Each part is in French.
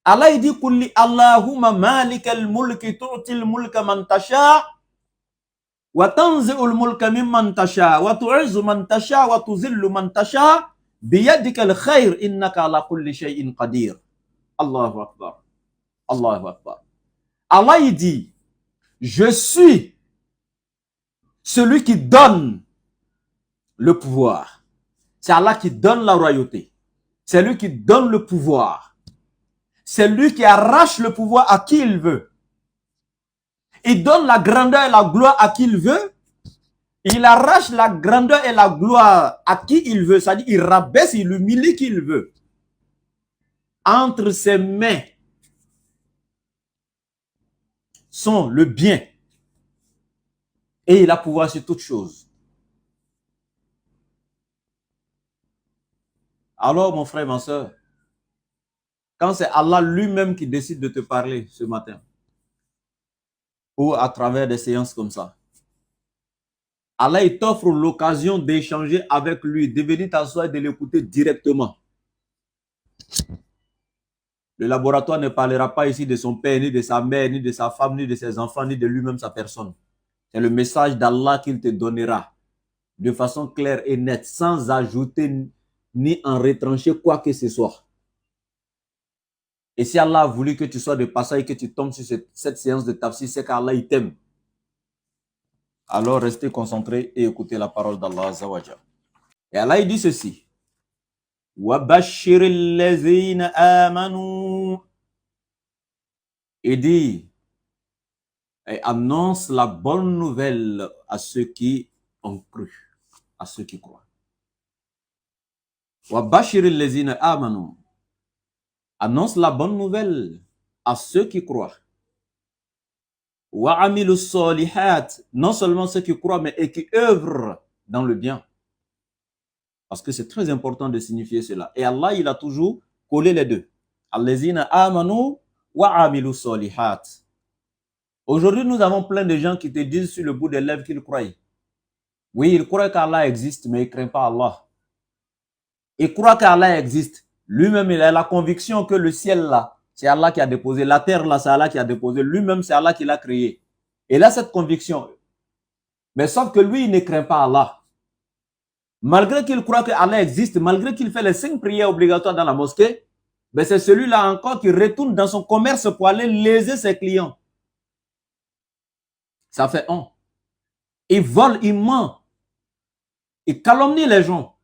Allah il dit Kulli Allahumma malikal mulki tu'til mulka man tasha wa tanzi'ul mulka mimman tasha wa tu'izzu man tasha wa tuzillu man tasha biyadikal khair innaka ala kulli shay'in qadir. Allahu akbar. Allahu akbar. Allah il dit je suis celui qui donne le pouvoir. C'est Allah qui donne la royauté. C'est lui qui donne le pouvoir. C'est lui qui arrache le pouvoir à qui il veut. Il donne la grandeur et la gloire à qui il veut. Il arrache la grandeur et la gloire à qui il veut. C'est-à-dire il rabaisse, il humilie qui il veut. Entre ses mains sont le bien. Et il a pouvoir sur toutes choses. Alors, mon frère, ma soeur, quand c'est Allah lui-même qui décide de te parler ce matin, ou à travers des séances comme ça, Allah il t'offre l'occasion d'échanger avec lui, de venir t'asseoir et de l'écouter directement. Le laboratoire ne parlera pas ici de son père, ni de sa mère, ni de sa femme, ni de ses enfants, ni de lui-même sa personne. C'est le message d'Allah qu'il te donnera de façon claire et nette, sans ajouter ni en retrancher quoi que ce soit. Et si Allah a voulu que tu sois de passage et que tu tombes sur cette séance de tafsir, c'est qu'Allah il t'aime. Alors restez concentrés et écoutez la parole d'Allah Azza wa Jalla. Et Allah il dit ceci. وَبَشِّرِ الَّذِينَ آمَنُوا. Il dit et annonce la bonne nouvelle à ceux qui ont cru, à ceux qui croient. وَبَشِّرِ الَّذِينَ آمَنُوا. Annonce la bonne nouvelle à ceux qui croient. وَعَمِلُوا الصَّالِحَاتِ. Non seulement ceux qui croient, mais et qui œuvrent dans le bien. Parce que c'est très important de signifier cela. Et Allah, il a toujours collé les deux. Allazina amanu wa amilu solihat. Aujourd'hui, nous avons plein de gens qui te disent sur le bout des lèvres qu'ils croient. Oui, ils croient qu'Allah existe, mais ils ne craignent pas Allah. Ils croient qu'Allah existe. Lui-même, il a la conviction que le ciel là, c'est Allah qui a déposé. La terre là, c'est Allah qui a déposé. Lui-même, c'est Allah qui l'a créé. Et il a cette conviction. Mais sauf que lui, il ne craint pas Allah. Malgré qu'il croit que Allah existe, malgré qu'il fait les 5 prières obligatoires dans la mosquée, ben c'est celui-là encore qui retourne dans son commerce pour aller léser ses clients. Ça fait honte. Il vole, il ment, il calomnie les gens,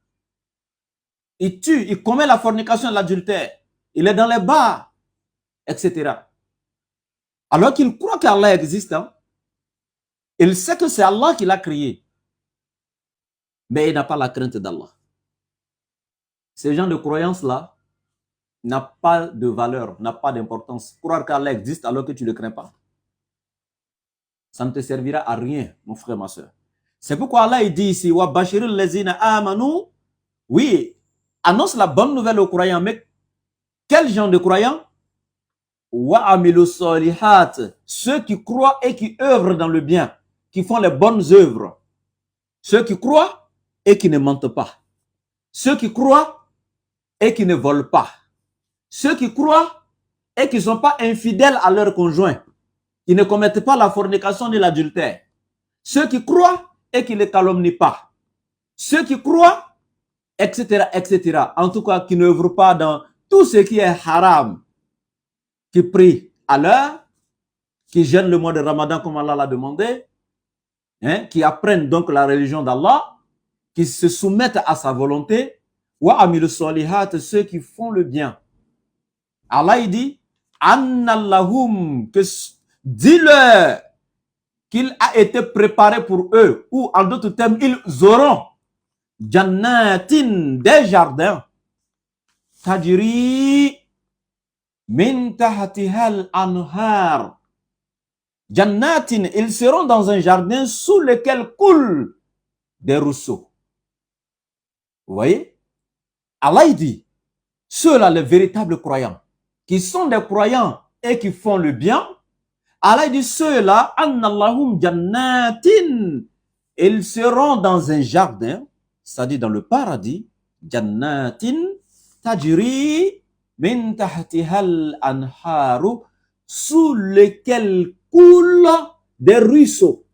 il tue, il commet la fornication et l'adultère, il est dans les bars, etc. Alors qu'il croit qu'Allah existe, hein? Il sait que c'est Allah qui l'a créé, mais il n'a pas la crainte d'Allah. Ces gens de croyance-là n'a pas de valeur, n'a pas d'importance. Croire qu'Allah existe alors que tu ne le crains pas, ça ne te servira à rien, mon frère, ma soeur. C'est pourquoi Allah il dit ici, wa bashiril lezina amanu. Oui, annonce la bonne nouvelle aux croyants, mais quel genre de croyants? Wa amilu solihat, ceux qui croient et qui œuvrent dans le bien, qui font les bonnes œuvres. Ceux qui croient et qui ne mentent pas. Ceux qui croient et qui ne volent pas. Ceux qui croient et qui ne sont pas infidèles à leur conjoint, qui ne commettent pas la fornication ni l'adultère. Ceux qui croient et qui ne calomnient pas. Ceux qui croient, etc., etc. En tout cas, qui n'œuvrent pas dans tout ce qui est haram, qui prient à l'heure, qui jeûnent le mois de Ramadan comme Allah l'a demandé, hein, qui apprennent donc la religion d'Allah, qui se soumettent à sa volonté, wa amilu solihat, ceux qui font le bien. Allah il dit, annallahum, que dis-leur qu'il a été préparé pour eux, ou en d'autres termes, ils auront jannatin, des jardins, tajri min tahtihal anhar. Jannatin, ils seront dans un jardin sous lequel coulent des ruisseaux. Vous voyez? Allah il dit, ceux-là, les véritables croyants, qui sont des croyants et qui font le bien, Allah dit ceux-là, annallahum jannatin, ils seront dans un jardin, c'est-à-dire dans le paradis, jannatin tajri min tahtihal anharu, sous lesquels coulent des ruisseaux.